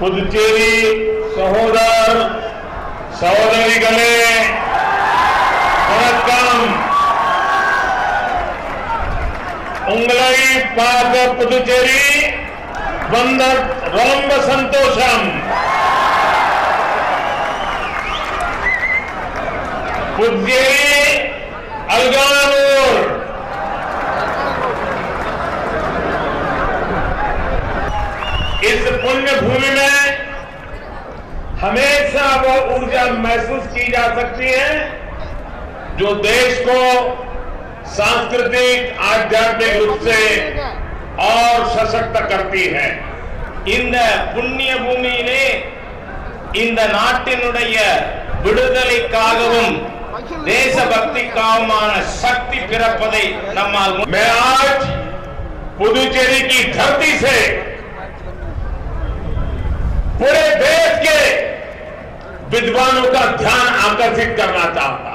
पुदुचेरी सहोदर सहोदरिगळे वणक्कम उंगलई पाक पुदुचेरी वंदन रोम्ब संतोषम पुदुचेरी अलगानूर इस पुण्य भूमि में हमेशा वो ऊर्जा महसूस की जा सकती है जो देश को सांस्कृतिक आध्यात्मिक रूप से और सशक्त करती है। இந்த புண்ணிய பூமியிலே இந்த நாட்டினுடைய விடுதலைக்காகவும் தேசபக்திக்காகவுமான சக்தி பிறப்பதை நம்மால் मैं आज पुदुचेरी की धरती से पूरे देश के विद्वानों का ध्यान आकर्षित करना चाहता।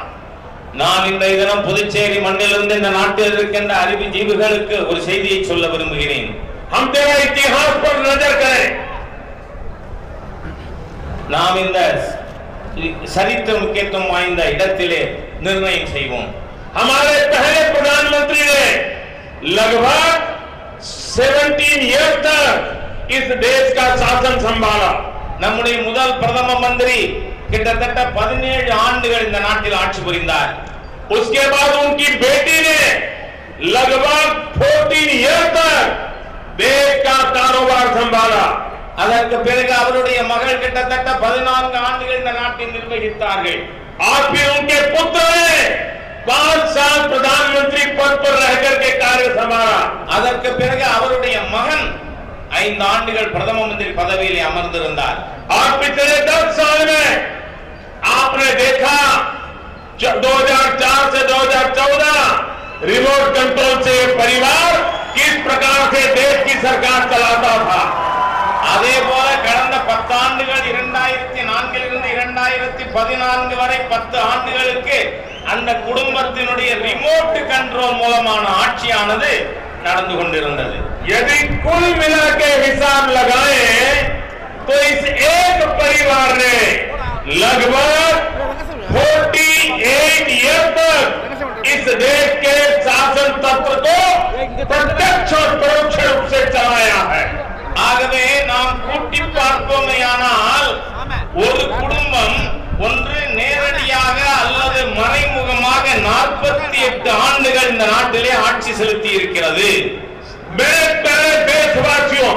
நான் இந்த தினம் புதுச்சேரி மண்ணிலிருந்து இந்த நாட்டில் இருக்கின்ற அறிவுஜீவிகளுக்கு ஒரு செய்தியை சொல்ல விரும்புகிறேன்। हम तेरा इतिहास पर नजर करें। நாம் இந்த சரித்திர முக்கியத்துவம் வாய்ந்த இடத்திலே निर्णயம் செய்வோம்। हमारे पहले प्रधानमंत्री ने लगभग 17 ईयर तक इस देश का शासन संभाला। நம்முடைய முதல் பிரதம மந்திரி கிட்டத்தட்ட 17 ஆண்டுகள் இந்த நாட்டில் ஆட்சி புரிந்தார்। उसके बाद उनकी बेटी ने लगभग 14 ईयर तक देश का कारोबार संभाला। அதற்கு பிறகு அவருடைய மகள் கிட்டத்தட்ட 14 ஆண்டுகள் இந்த நாட்டை நிர்வகித்தார்கள்। और फिर उनके पुत्र ने 5 साल प्रधानमंत्री पद पर रहकर के कार्य संभाला। அதற்கு பிறகு அவருடைய மகன் 5 ஆண்டுகள் பிரதம மந்திரி பதவியில் அமர்ந்திருந்தார்। और पिछले 10 साल में आपने देखा 2004 से 2014 रिमोट कंट्रोल से परिवार किस प्रकार से देश की सरकार चलाता था। அதே போல கடந்த 10 ஆண்டுகள் 2004 இருந்து 2014 வரை 10 ஆண்டுகளுக்கு அந்த குடும்பத்தினுடைய ரிமோட் கண்ட்ரோல் மூலமான ஆட்சியானது நடந்து கொண்டிருந்தது। यदि कुल मिला के हिसाब लगाएं तो इस एक परिवार ने लगभग 48 ईयर तक इस देश के शासन तंत्र को प्रत्यक्ष और परोक्ष रूप से चलाया है। ஆகவே நாம் கூட்டி பார்ப்போமேயானால் ஒரு குடும்பம் ஒன்று நேரடியாக அல்லது மறைமுகமாக 48 ஆண்டுகள் இந்த நாட்டிலே ஆட்சி செலுத்தி இருக்கிறது। मेरे प्यारे देशवासियों,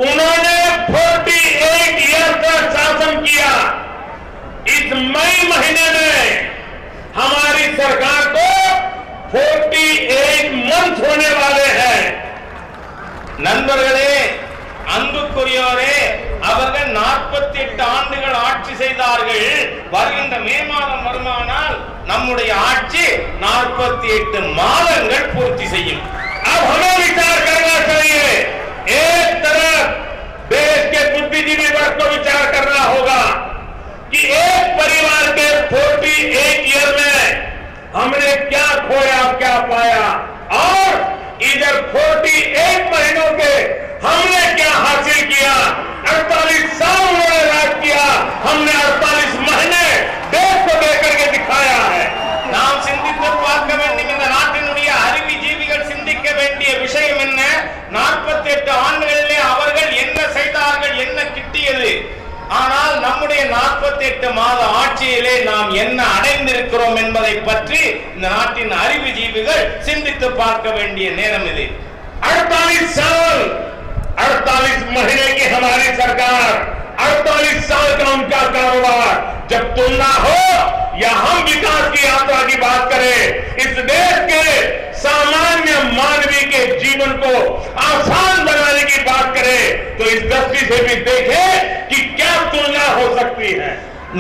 उन्होंने 48 ईयर तक शासन किया। इस मई महीने में हमारी सरकार को 48 मंथ होने वाले हैं। நண்பர்களே, அன்புக்குரியோரே, அவர்கள் 48 ஆண்டுகள் ஆட்சி செய்தார்கள்। வருகின்ற மே மாதம் வருமானால் நம்முடைய ஆட்சி 48 மாதங்கள் பூர்த்தி செய்யும்। अब हमें विचार करना चाहिए। एक तरफ देश के बुद्धिजीवी वर्ग को विचार करना होगा कि एक परिवार के 48 ईयर में हमने क्या खोया क्या पाया, और इधर 48 महीनों के हमने क्या हासिल किया। 48 साल उन्होंने राज किया, हमने 48 महीने देश को देकर के दिखाया है। நாம் சிந்தித்து பார்க்க வேண்டும்। இந்த நாட்டினுடைய அறிவுஜீவிகள் சிந்திக்க வேண்டிய விஷயம் என்ன? 48 ஆண்டுகளிலே அவர்கள் என்ன செய்தார்கள், என்ன கிட்டியது? ஆனால் நம்முடைய 48 மாத ஆட்சியிலே நாம் என்ன அடைந்திருக்கிறோம் என்பதை பற்றி இந்த நாட்டின் அறிவுஜீவிகள் சிந்தித்து பார்க்க வேண்டிய நேரம் இது। 48 साल 48 महीने की हमारी सरकार, 48 साल का उनका कारोबार जब तुलना हो या हम विकास की यात्रा की बात करें, इस देश के सामान्य मानवीय के जीवन को आसान बनाने की बात करें, तो इस दृष्टि से भी देखें कि क्या तुलना हो सकती है।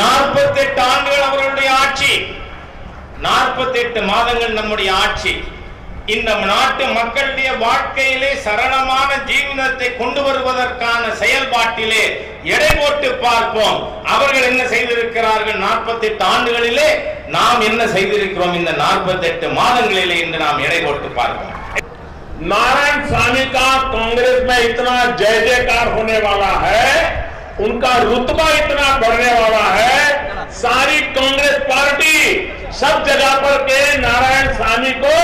48 ஆண்டுகள் அவர்களுடைய ஆட்சி, 48 மாதங்கள் நம்முடைய ஆட்சி। இந்த நாட்டு மக்களுடைய வாழ்க்கையிலே சரளமான ஜீவனத்தை கொண்டு வருவதற்கான செயல்பாட்டிலே எடை போட்டு பார்ப்போம்। அவர்கள் என்ன செய்திருக்கிறார்கள் 48 ஆண்டுகளிலே, நாம் என்ன செய்திருக்கிறோம் இந்த 48 மாதங்களிலே என்று நாம் எடை போட்டு பார்ப்போம்। नारायणसामी का कांग्रेस में इतना जय जयकार होने वाला है, उनका रुतबा इतना बढ़ने वाला है, सारी कांग्रेस पार्टी सब जगह पर के नारायणसामी को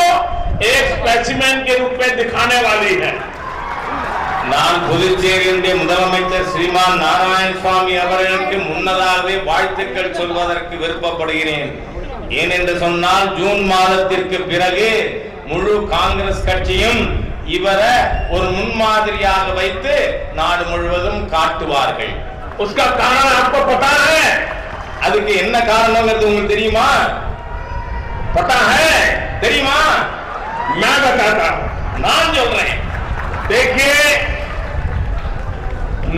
एक स्पेसिमेन के रूप में दिखाने वाली है। நான் புதுச்சேரியுடைய முதலமைச்சர் ஸ்ரீமான் நாராயணசாமி அவர்களுக்கு முன்னதாகவே வாழ்த்துக்கள் சொல்வதற்கு விருப்பப்படுகிறேன். ஏனென்று சொன்னால் ஜூன் மாதத்திற்கு பிறகு முழு காங்கிரஸ் கட்சியும் இவரை ஒரு முன்மாதிரியாக வைத்து நாடு முழுவதும் காட்டுவார்கள். उसका कारण आपको पता है? அதுக்கு என்ன காரணம்ங்கிறது உங்களுக்கு தெரியுமா? पता है? தெரியுமா? मैं बताता हूं, நான் சொல்றேன். देखिए,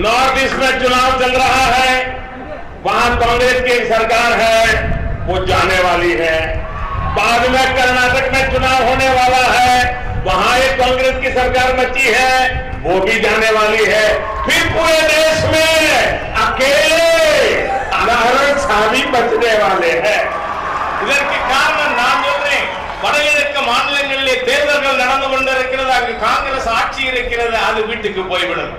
नॉर्थ ईस्ट में चुनाव चल रहा है, वहां कांग्रेस की सरकार है, वो जाने वाली है। बाद में कर्नाटक में चुनाव होने वाला है, वहां एक कांग्रेस की सरकार बची है, वो भी जाने वाली है। फिर पूरे देश में अकेले नारायणसामी बचने वाले हैं। இதற்கு காரணம் நான் சொல்றேன். வடகிழக்கு மாநிலங்களிலே தேர்தல்கள் நடந்து கொண்டிருக்கிறது, அங்கு காங்கிரஸ் ஆட்சி இருக்கிறது, அது வீட்டுக்கு போய்விடும்.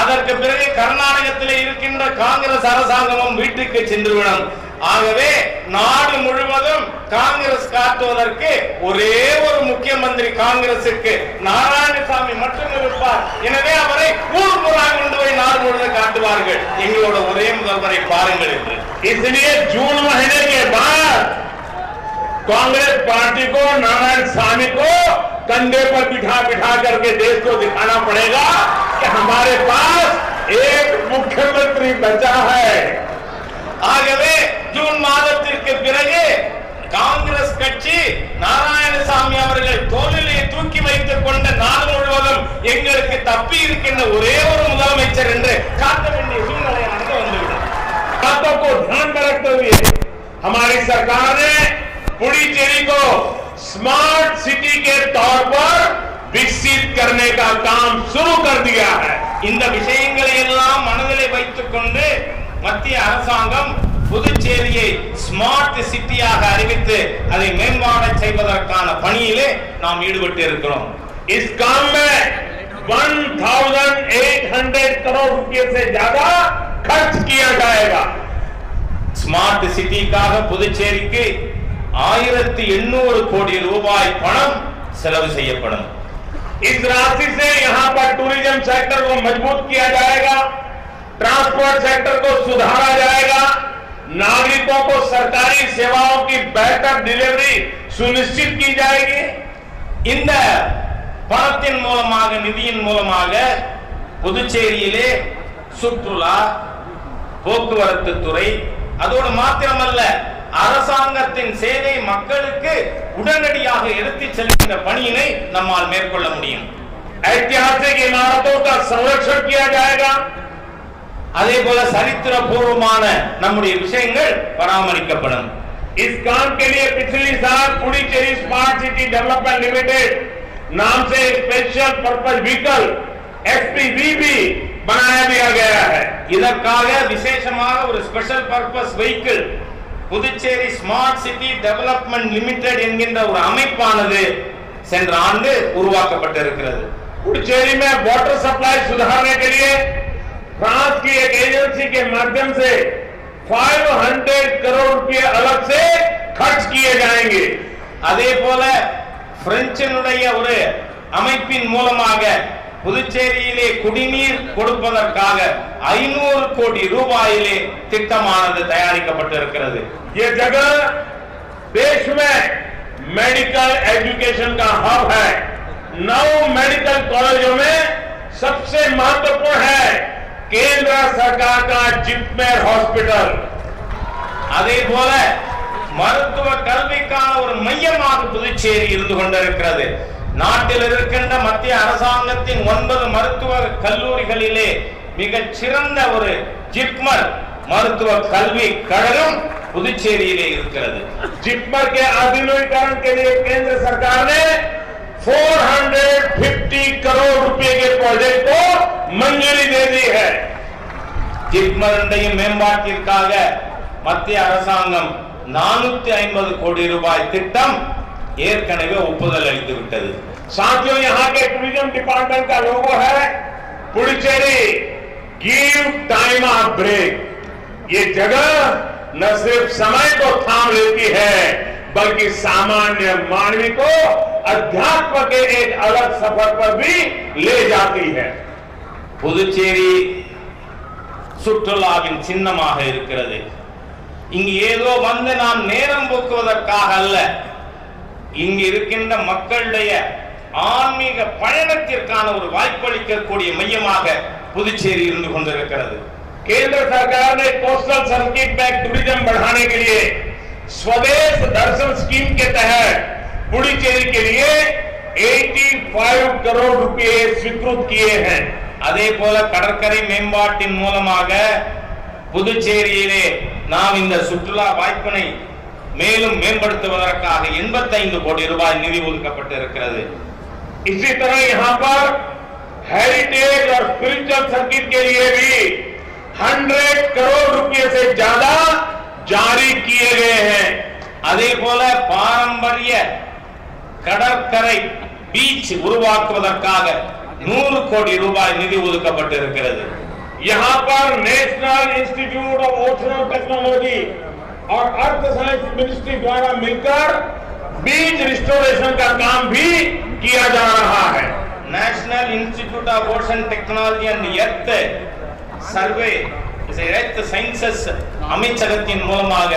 அதற்கு பிறகு கர்நாடகத்திலே இருக்கின்ற காங்கிரஸ் அரசாங்கமும் வீட்டுக்கு சென்றுவிடும். ஆகவே நாடு முழுவதும் காங்கிரஸ் காட்டுவதற்கு ஒரே ஒரு முக்கியமந்திரி காங்கிரசுக்கு நாராயணசாமி மட்டும் இருப்பார். எனவே அவரை ஊர்புறாக கொண்டு போய் நாடு முழுவதும் காட்டுவார்கள். எங்களோட ஒரே முதல்வரை பாருங்கள் என்று. इसलिए जून महीने के बाद कांग्रेस पार्टी को नारायणसामी को कंधे पर बिठा बिठा करके देश को दिखाना पड़ेगा कि हमारे पास एक मुख्यमंत्री बचा है। ஆகவே ஜூன் மாதத்திற்கு பிறகு காங்கிரஸ் கட்சி நாராயணசாமி அவர்கள் தோளிலே தூக்கி வைத்துக் கொண்ட நாடு முழுவதும் எங்களுக்கு தப்பி இருக்கின்ற ஒரே ஒரு முதலமைச்சர் என்று காட்ட வேண்டிய சூழ்நிலை அங்கு வந்துவிடும். बातों को ध्यान में रखते हुए हमारी सरकार ने पुडुचेरी को स्मार्ट सिटी के तौर पर विकसित करने का काम शुरू कर दिया है। இந்த விஷயங்களை எல்லாம் மனதிலே வைத்துக் கொண்டு மத்திய அரசாங்கம் புதுச்சேரியை ஸ்மார்ட் சிட்டியாக அறிவித்து அதை மேம்பாட செய்வதற்கான பணியிலே நாம் ஈடுபட்டு இருக்கிறோம். इस काम में 1800 करोड़ रुपए से ज्यादा खर्च किया जाएगा। ஸ்மார்ட் சிட்டிக்காக புதுச்சேரிக்கு 1800 கோடி ரூபாய் பணம் செலவு செய்யப்படும். इस राशि से यहां पर टूरिज्म सेक्टर को मजबूत किया जाएगा, ट्रांसपोर्ट सेक्टर को सुधारा जाएगा, नागरिकों को सरकारी सेवाओं की बेहतर डिलीवरी सुनिश्चित की जाएगी। இந்த பணத்தின் மூலமாக நிதியின் மூலமாக புதுச்சேரியிலே சுற்றுலா, போக்குவரத்து துறை, அதோடு மாத்திரமல்ல அரசாங்கத்தின் சேவை மக்களுக்கு உடனடியாக எடுத்துச் செல்கின்ற பணியினை நம்மால் மேற்கொள்ள முடியும். ऐतिहासिक इमारतों का संरक्षण किया जाएगा। அதே போல சரித்திரபூர்வமான நம்முடைய விஷயங்கள் பராமரிக்கப்படும். इस काम के लिए पिछली साल Puducherry smart city development limited नाम से एक स्पेशल पर्पस व्हीकल एसपीवीबी बनाया दिया गया है। இதற்காக விசேஷமாக ஒரு special purpose vehicle Puducherry smart city development limited என்கின்ற ஒரு அமைப்பானது சென்ற ஆண்டு உருவாக்கப்பட்டிருக்கிறது. पुडुचेरी में वाटर सप्लाई सुधारने के लिए फ्रांस की एक एजेंसी के माध्यम से 500 करोड़ रुपए अलग से खर्च किए जाएंगे। அதே போல பிரெஞ்சினுடைய ஒரு அமைப்பின் மூலமாக புதுச்சேரியிலே குடிநீர் கொடுப்பதற்காக 500 கோடி ரூபாயிலே திட்டமானது தயாரிக்கப்பட்டிருக்கிறது. ये जगह देश में मेडिकल एजुकेशन का हब है। 9 मेडिकल कॉलेजों में सबसे महत्वपूर्ण है केंद्र सरकार का जिपमेर हॉस्पिटल। அதே போல மருத்துவ கல்விக்கான ஒரு மையமாக புதுச்சேரி இருந்து கொண்டிருக்கிறது. நாட்டில் இருக்கின்ற மத்திய அரசாங்கத்தின் 9 மருத்துவ கல்லூரிகளிலே மிகச் சிறந்த ஒரு ஜிப்மர் மருத்துவ கல்வி கழகம் புதுச்சேரியிலே இருக்கிறது. जिपमर के आधुनिकीकरण के लिए केंद्र सरकार ने 450 करोड़ रुपए के प्रोजेक्ट को मंजूरी दे दी है। ஜிப்மருடைய மேம்பாட்டிற்காக மத்திய அரசாங்கம் 450 கோடி ரூபாய் திட்டம் ஏற்கனவே ஒப்புதல் அளித்து விட்டது. साथियों, यहाँ के टूरिज्म डिपार्टमेंट का लोगो है Puducherry give time of break. ये जगह न सिर्फ समय को थाम लेती है बल्कि सामान्य मानवी को अध्यात्म के एक अलग सफर पर भी ले जाती है। புதுச்சேரி சுற்றுலாவின் சின்னமாக இருக்கிறது. இங்கு ஏதோ வந்து நாம் நேரம் போக்குவதற்காக அல்ல, இங்கு இருக்கின்ற மக்களுடைய ஆன்மீக பயணத்திற்கான ஒரு வாய்ப்பளிக்கக்கூடிய மையமாக புதுச்சேரி இருந்து கொண்டிருக்கிறது. केंद्र सरकार ने कोस्टल सर्किट में टूरिज्म बढ़ाने के लिए स्वदेश दर्शन स्कीम के तहत पुडुचेरी के लिए 85 करोड़ रुपए स्वीकृत किए हैं। அதே போல கடற்கரை மேம்பாட்டின் மூலமாக புதுச்சேரியிலே நாம் இந்த சுற்றுலா வாய்ப்பினை மேலும் மேம்படுத்துவதற்காக 85 கோடி ரூபாய் நிதி ஒதுக்கப்பட்டு இருக்கிறது. इसी तरह यहाँ पर हेरिटेज और स्पिरिचुअल सर्किट के लिए भी 100 करोड़ रुपए से ज्यादा जारी किए गए हैं। அதே போல பாரம்பரிய கடற்கரை பீச் உருவாக்குவதற்காக 100 கோடி ரூபாய் நிதி ஒதுக்கப்பட்டு இருக்கிறது. यहाँ पर नेशनल इंस्टीट्यूट ऑफ ओशनो टेक्नोलॉजी और अर्थ साइंस मिनिस्ट्री द्वारा मिलकर बीच रिस्टोरेशन का काम भी किया जा रहा है। National institute of ocean technology and earth survey earth sciences அமைச்சகத்தின் மூலமாக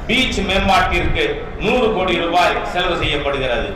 பீச் மேம்பாட்டிற்கு 100 கோடி ரூபாய் செலவு செய்யப்படுகிறது.